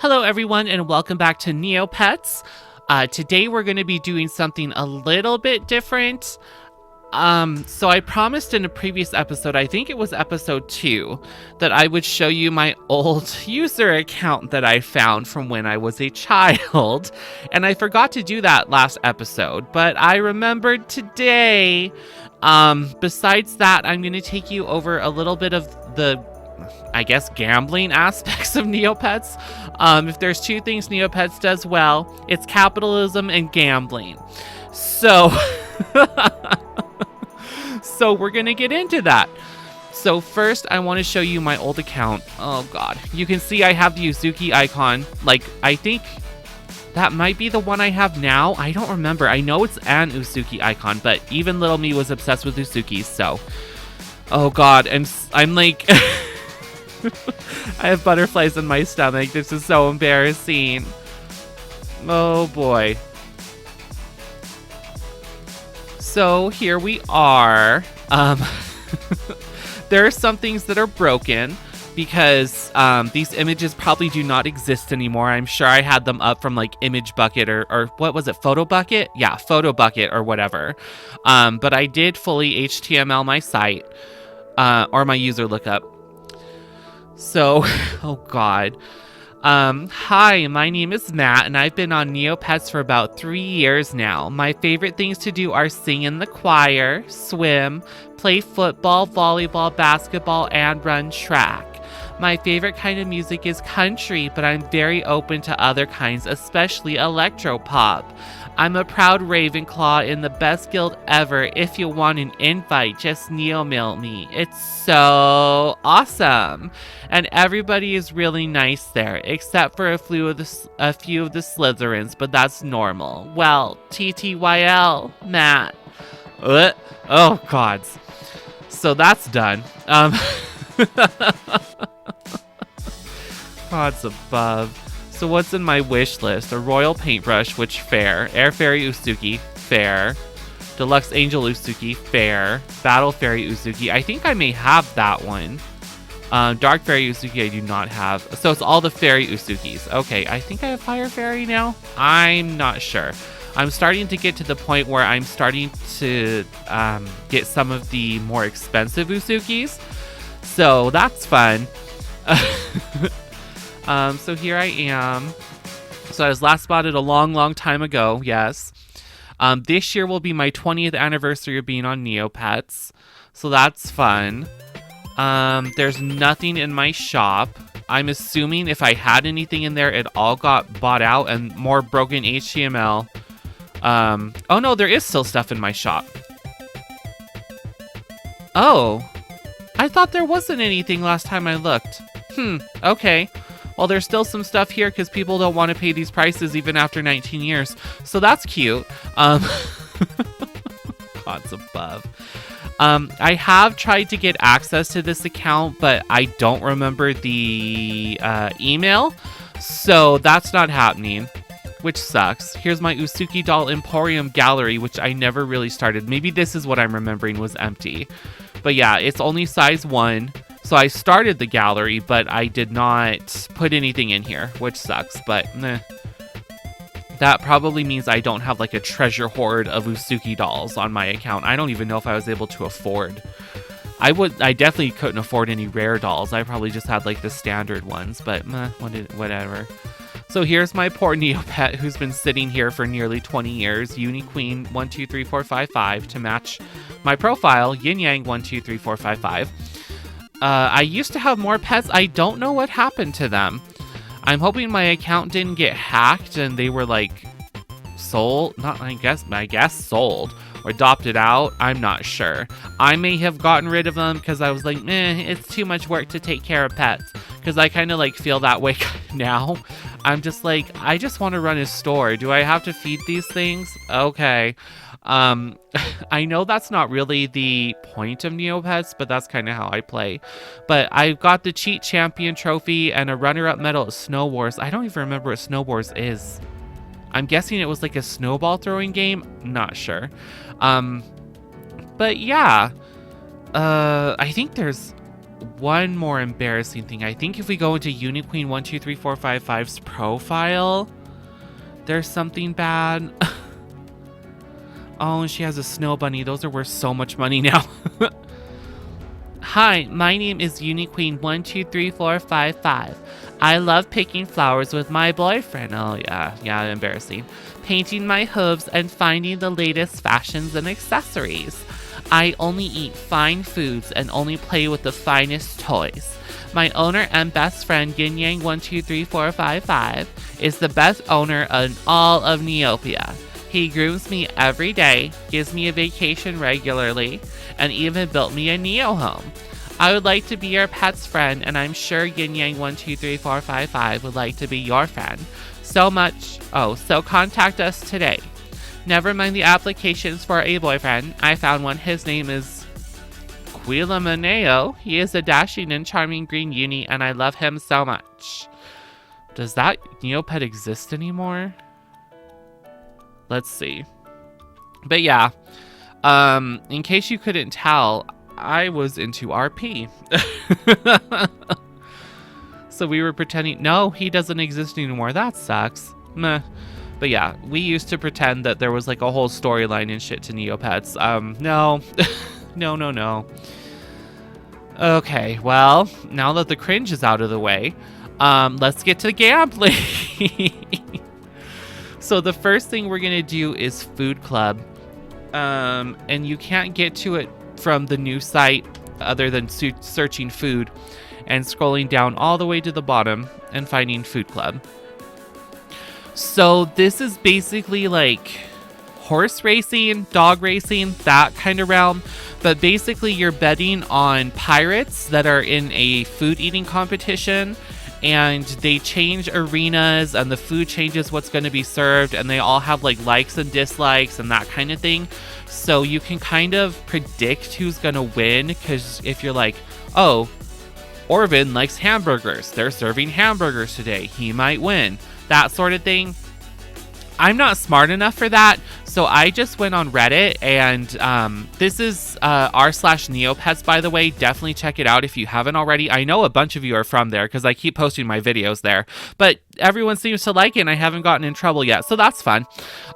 Hello everyone and welcome back to Neopets. Today we're going to be doing something a little bit different. So I promised in a previous episode, I think it was episode 2, that I would show you my old user account that I found from when I was a child. And I forgot to do that last episode, but I remembered today. Besides that, I'm going to take you over a little bit of the gambling aspects of Neopets. If there's two things Neopets does well, it's capitalism and gambling. So, so we're gonna get into that. So first, I want to show you my old account. Oh god, you can see I have the Uzuki icon. Like, I think that might be the one I have now. I don't remember. I know it's an Uzuki icon, but even little me was obsessed with Uzukis. So, oh god, and I'm like. I have butterflies in my stomach. This is so embarrassing. Oh boy. So here we are. There are some things that are broken because these images probably do not exist anymore. I'm sure I had them up from like Image Bucket or what was it? Photo Bucket? Yeah, Photo Bucket or whatever. But I did fully HTML my site or my user lookup. So, oh god. Hi, my name is Matt, and I've been on Neopets for about 3 years now. My favorite things to do are sing in the choir, swim, play football, volleyball, basketball, and run track. My favorite kind of music is country, but I'm very open to other kinds, especially electropop. I'm a proud Ravenclaw in the best guild ever. If you want an invite, just Neo-mail me. It's so awesome. And everybody is really nice there, except for a few of the Slytherins, but that's normal. Well, TTYL, Matt. Oh, gods. So that's done. Gods above. So what's in my wish list? A royal paintbrush, which fair. Air Fairy Uzuki, fair. Deluxe Angel Uzuki, fair. Battle Fairy Uzuki, I think I may have that one. Dark Fairy Uzuki I do not have. So it's all the Fairy Uzukis. Okay, I think I have Fire Fairy now? I'm not sure. I'm starting to get to the point where I'm starting to get some of the more expensive Uzukis. So that's fun. So here I am. So I was last spotted a long time ago, yes. This year will be my 20th anniversary of being on Neopets. So that's fun. There's nothing in my shop. I'm assuming if I had anything in there, it all got bought out and more broken HTML. Oh no, there is still stuff in my shop. Oh, I thought there wasn't anything last time I looked. Okay. Well, there's still some stuff here because people don't want to pay these prices even after 19 years. So that's cute. Gods above. I have tried to get access to this account, but I don't remember the email. So that's not happening, which sucks. Here's my Uzuki Doll Emporium gallery, which I never really started. Maybe this is what I'm remembering was empty. But yeah, it's only size 1. So I started the gallery, but I did not put anything in here, which sucks, but that probably means I don't have like a treasure hoard of Uzuki dolls on my account. I don't even know if I was able to afford. I definitely couldn't afford any rare dolls. I probably just had like the standard ones, but whatever. So here's my poor Neopet who's been sitting here for nearly 20 years. Uniqueen 123455 to match my profile. Yin Yang 123455. I used to have more pets. I don't know what happened to them. I'm hoping my account didn't get hacked and they were like sold. I guess sold or adopted out. I'm not sure. I may have gotten rid of them because I was like, it's too much work to take care of pets. Because I kind of like feel that way now. I'm just like, I just want to run a store. Do I have to feed these things? Okay. I know that's not really the point of Neopets, but that's kind of how I play. But I've got the Cheat Champion trophy and a runner-up medal at Snow Wars. I don't even remember what Snow Wars is. I'm guessing it was like a snowball throwing game. Not sure. But yeah. I think there's one more embarrassing thing. I think if we go into UniQueen123455's profile, there's something bad. Oh, and she has a snow bunny. Those are worth so much money now. Hi, my name is UniQueen123455. I love picking flowers with my boyfriend. Oh, yeah, embarrassing. Painting my hooves and finding the latest fashions and accessories. I only eat fine foods and only play with the finest toys. My owner and best friend, Yin Yang 123455, is the best owner in all of Neopia. He grooms me every day, gives me a vacation regularly, and even built me a Neo home. I would like to be your pet's friend, and I'm sure Yin Yang 123455 would like to be your friend. So contact us today. Never mind the applications for a boyfriend. I found one. His name is Quilamaneo. He is a dashing and charming green uni, and I love him so much. Does that Neopet exist anymore? Let's see. But yeah, in case you couldn't tell, I was into RP. So we were pretending, no, he doesn't exist anymore. That sucks. Meh. But yeah, we used to pretend that there was like a whole storyline and shit to Neopets. No. No. Okay, well, now that the cringe is out of the way, let's get to gambling. So the first thing we're going to do is Food Club. And you can't get to it from the new site other than searching food and scrolling down all the way to the bottom and finding Food Club. So this is basically like horse racing, dog racing, that kind of realm. But basically you're betting on pirates that are in a food eating competition, and they change arenas and the food changes what's going to be served, and they all have like likes and dislikes and that kind of thing. So you can kind of predict who's going to win, because if you're like, oh, Orvin likes hamburgers, they're serving hamburgers today, he might win, that sort of thing. I'm not smart enough for that, so I just went on Reddit, and this is r/Neopets, by the way. Definitely check it out if you haven't already. I know a bunch of you are from there because I keep posting my videos there, but everyone seems to like it, and I haven't gotten in trouble yet, so that's fun.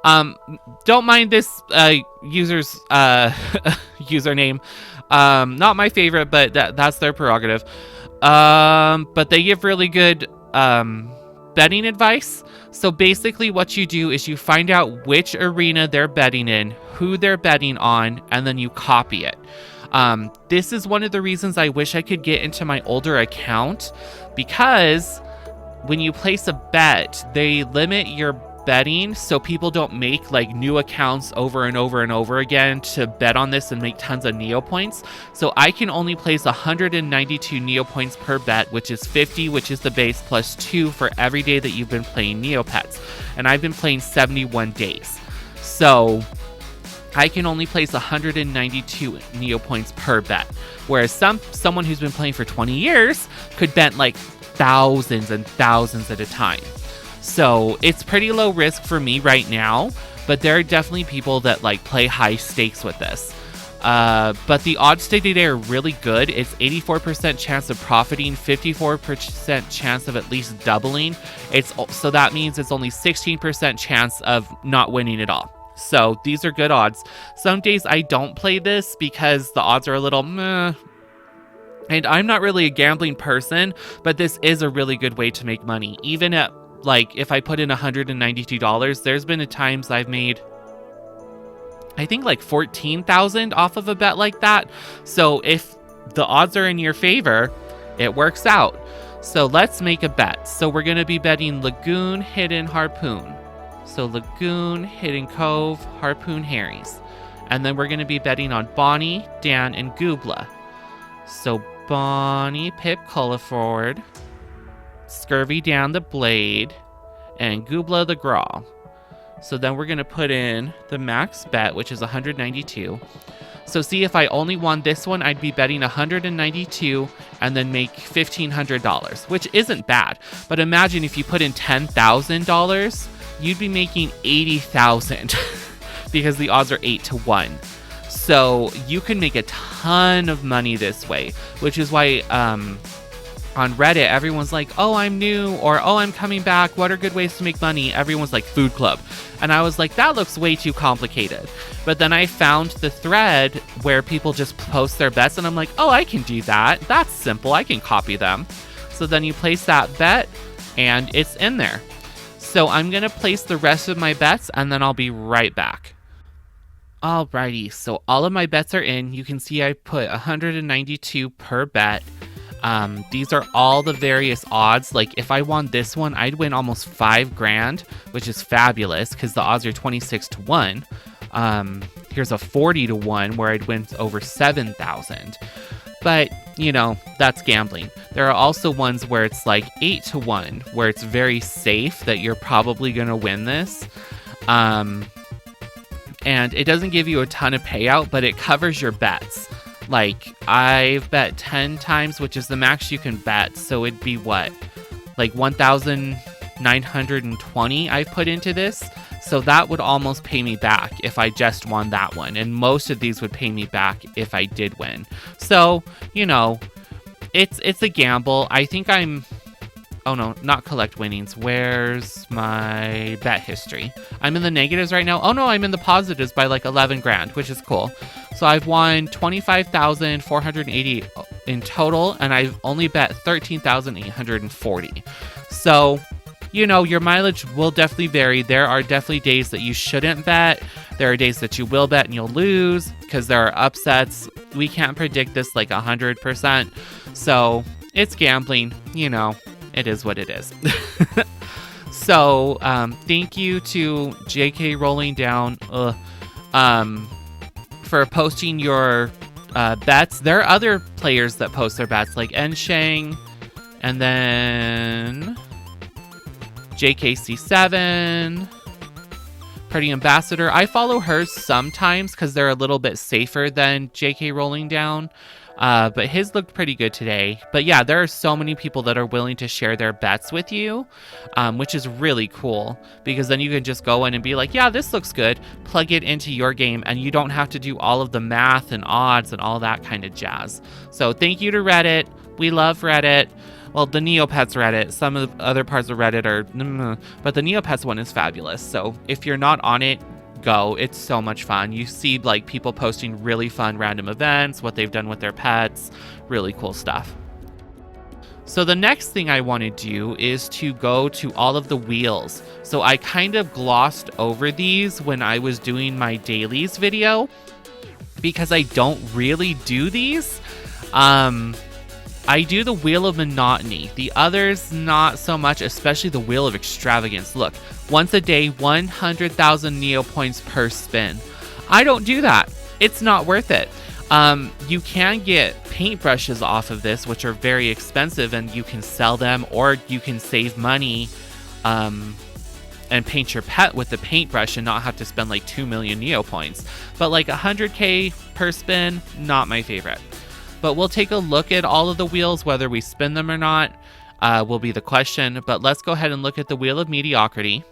Don't mind this user's username. Not my favorite, but that's their prerogative. But they give really good betting advice. So basically what you do is you find out which arena they're betting in, who they're betting on, and then you copy it. This is one of the reasons I wish I could get into my older account, because when you place a bet, they limit your betting so people don't make like new accounts over and over and over again to bet on this and make tons of Neo points. So I can only place 192 Neo points per bet, which is 50, which is the base, plus 2 for every day that you've been playing Neopets. And I've been playing 71 days. So I can only place 192 Neo points per bet. Whereas someone who's been playing for 20 years could bet like thousands and thousands at a time. So it's pretty low risk for me right now, but there are definitely people that like play high stakes with this. But the odds today are really good. It's 84% chance of profiting, 54% chance of at least doubling. So that means it's only 16% chance of not winning at all. So these are good odds. Some days I don't play this because the odds are a little meh. And I'm not really a gambling person, but this is a really good way to make money. Even at like, if I put in $192, there's been times I've made, I think like 14,000 off of a bet like that. So if the odds are in your favor, it works out. So let's make a bet. So we're going to be betting Lagoon, Hidden, Harpoon. So Lagoon, Hidden Cove, Harpoon, Harry's. And then we're going to be betting on Bonnie, Dan, and Goobla. So Bonnie, Pip, Culliford, Scurvy down the Blade, and Goobla the Graw. So then we're going to put in the max bet, which is 192. So see, if I only won this one, I'd be betting 192 and then make $1,500, which isn't bad. But imagine if you put in $10,000, you'd be making $80,000 because the odds are 8 to 1. So you can make a ton of money this way, which is why on Reddit, everyone's like, oh, I'm new, or oh, I'm coming back. What are good ways to make money? Everyone's like, food club. And I was like, that looks way too complicated. But then I found the thread where people just post their bets, and I'm like, oh, I can do that. That's simple. I can copy them. So then you place that bet, and it's in there. So I'm going to place the rest of my bets, and then I'll be right back. Alrighty, so all of my bets are in. You can see I put 192 per bet. These are all the various odds. Like if I won this one, I'd win almost $5,000, which is fabulous because the odds are 26 to 1. Here's a 40 to 1 where I'd win over 7,000. But, you know, that's gambling. There are also ones where it's like 8 to 1, where it's very safe that you're probably going to win this. And it doesn't give you a ton of payout, but it covers your bets. Like, I've bet 10 times, which is the max you can bet. So it'd be what? Like 1,920 I've put into this. So that would almost pay me back if I just won that one. And most of these would pay me back if I did win. So, you know, it's a gamble. I think I'm... Oh no, not collect winnings. Where's my bet history? I'm in the negatives right now. Oh no, I'm in the positives by like 11 grand, which is cool. So I've won 25,480 in total, and I've only bet 13,840. So, you know, your mileage will definitely vary. There are definitely days that you shouldn't bet. There are days that you will bet and you'll lose because there are upsets. We can't predict this like 100%. So it's gambling, you know. It is what it is. So, thank you to JK Rolling Down for posting your bets. There are other players that post their bets, like Enshang, and then JKC7, Pretty Ambassador. I follow hers sometimes because they're a little bit safer than JK Rolling Down. But his looked pretty good today. But yeah, there are so many people that are willing to share their bets with you, which is really cool because then you can just go in and be like, yeah, this looks good, plug it into your game, and you don't have to do all of the math and odds and all that kind of jazz. So thank you to Reddit. We love Reddit. Well, the Neopets Reddit. Some of the other parts of Reddit are, but the Neopets one is fabulous. So if you're not on it, go. It's so much fun. You see like people posting really fun random events, what they've done with their pets, really cool stuff. So the next thing I want to do is to go to all of the wheels. So I kind of glossed over these when I was doing my dailies video because I don't really do these. I do the Wheel of Monotony. The others, not so much, especially the Wheel of Extravagance. Look, once a day, 100,000 Neo points per spin. I don't do that. It's not worth it. You can get paintbrushes off of this, which are very expensive, and you can sell them, or you can save money and paint your pet with the paintbrush and not have to spend like 2 million Neo points. But like 100k per spin, not my favorite. But we'll take a look at all of the wheels, whether we spin them or not, will be the question. But let's go ahead and look at the Wheel of Mediocrity.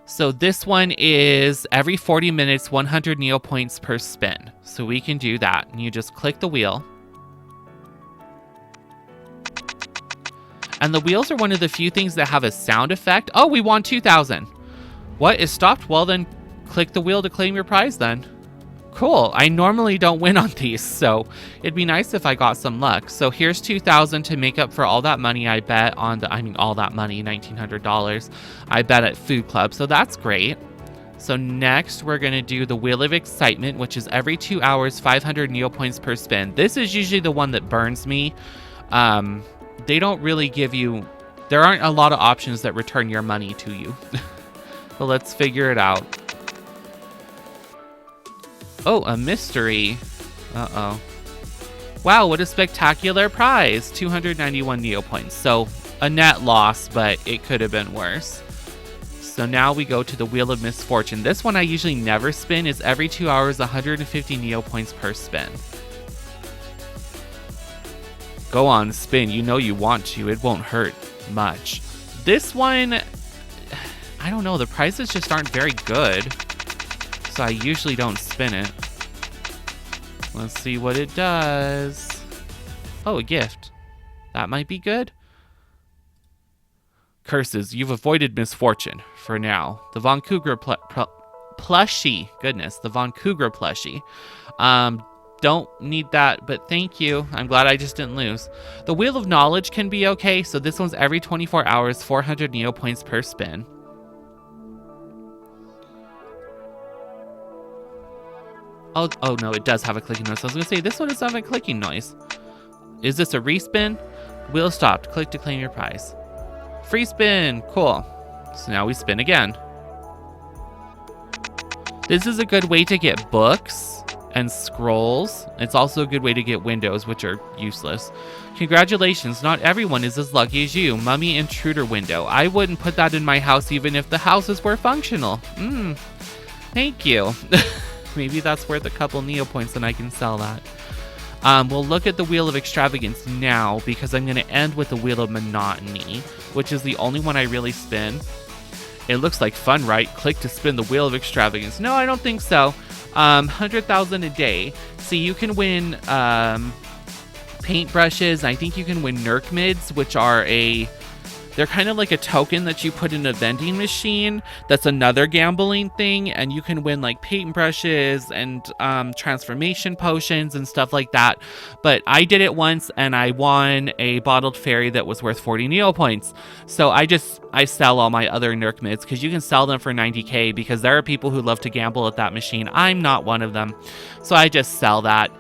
So this one is every 40 minutes, 100 Neo points per spin. So we can do that. And you just click the wheel. And the wheels are one of the few things that have a sound effect. Oh, we won 2,000. What is stopped? Well, then click the wheel to claim your prize then. Cool. I normally don't win on these, so it'd be nice if I got some luck. So here's 2,000 to make up for all that money I bet on all that money, $1,900. I bet at Food Club, so that's great. So next we're going to do the Wheel of Excitement, which is every 2 hours, 500 Neo points per spin. This is usually the one that burns me. They don't really give you, there aren't a lot of options that return your money to you. But let's figure it out. Oh, a mystery. Uh-oh. Wow, what a spectacular prize. 291 Neo points. So a net loss, but it could have been worse. So now we go to the Wheel of Misfortune. This one I usually never spin. Is every 2 hours, 150 Neo points per spin. Go on, spin. You know you want to. It won't hurt much. This one, I don't know. The prizes just aren't very good. so I usually don't spin it. Let's see what it does. Oh, a gift. That might be good. Curses, you've avoided misfortune for now. The Von Cougar plushie. Goodness, the Von Cougar plushie. Don't need that, but thank you. I'm glad I just didn't lose. The Wheel of Knowledge can be okay, so this one's every 24 hours, 400 Neo points per spin. Oh no, it does have a clicking noise. I was gonna say, this one doesn't have a clicking noise. Is this a respin? Wheel stopped. Click to claim your prize. Free spin. Cool. So now we spin again. This is a good way to get books and scrolls. It's also a good way to get windows, which are useless. Congratulations, not everyone is as lucky as you. Mummy intruder window. I wouldn't put that in my house even if the houses were functional. Thank you. Maybe that's worth a couple Neo points and I can sell that. We'll look at the Wheel of Extravagance now because I'm going to end with the Wheel of Monotony, which is the only one I really spin. It looks like fun, right? Click to spin the Wheel of Extravagance. No, I don't think so. 100,000 a day. See, you can win paintbrushes. I think you can win Nerk mids, which are they're kind of like a token that you put in a vending machine. That's another gambling thing. And you can win like paintbrushes and transformation potions and stuff like that. But I did it once and I won a bottled fairy that was worth 40 Neo points. So I sell all my other Nerk mids because you can sell them for 90k because there are people who love to gamble at that machine. I'm not one of them. So I just sell that.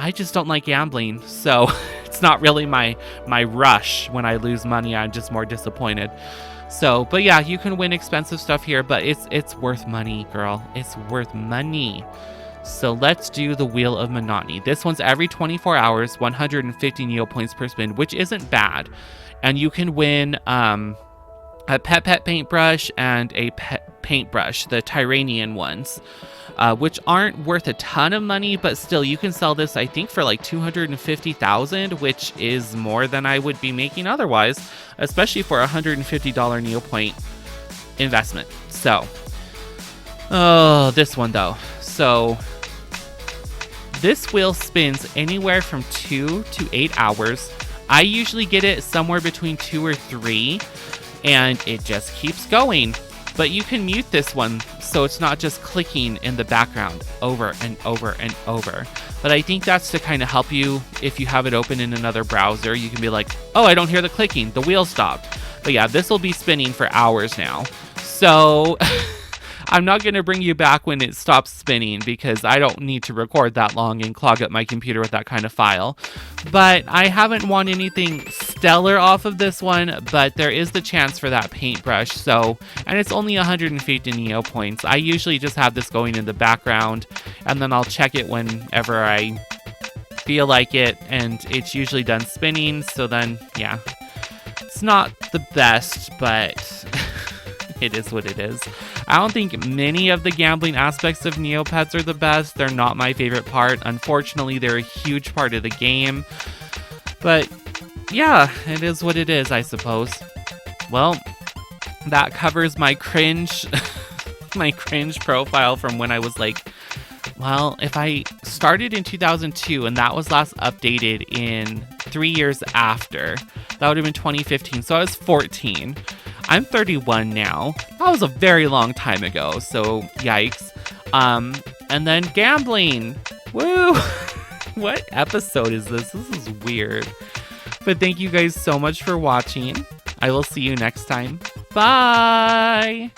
I just don't like gambling, so it's not really my rush. When I lose money, I'm just more disappointed. So, but yeah, you can win expensive stuff here, but it's worth money, girl. It's worth money. So let's do the Wheel of Monotony. This one's every 24 hours, 150 Neo points per spin, which isn't bad. And you can win a pet paintbrush and a pet paintbrush, the Tyranian ones. Which aren't worth a ton of money, but still, you can sell this, I think, for like 250,000, which is more than I would be making otherwise, especially for a $150 Neo point investment. So, this one though. So, this wheel spins anywhere from 2 to 8 hours. I usually get it somewhere between 2 or 3, and it just keeps going. But you can mute this one so it's not just clicking in the background over and over and over. But I think that's to kind of help you if you have it open in another browser. You can be like, oh, I don't hear the clicking. The wheel stopped. But yeah, this will be spinning for hours now. So I'm not going to bring you back when it stops spinning because I don't need to record that long and clog up my computer with that kind of file. But I haven't won anything stellar off of this one, but there is the chance for that paintbrush. So, and it's only 150 Neo points. I usually just have this going in the background and then I'll check it whenever I feel like it, and it's usually done spinning. So then, yeah, it's not the best, but it is what it is. I don't think many of the gambling aspects of Neopets are the best. They're not my favorite part. Unfortunately, they're a huge part of the game. But yeah, it is what it is, I suppose. Well, that covers my cringe my cringe profile from when I was like, well, if I started in 2002 and that was last updated in 3 years after, that would have been 2015. So I was 14. I'm 31 now. That was a very long time ago, so yikes. And then gambling. Woo! What episode is this? This is weird. But thank you guys so much for watching. I will see you next time. Bye!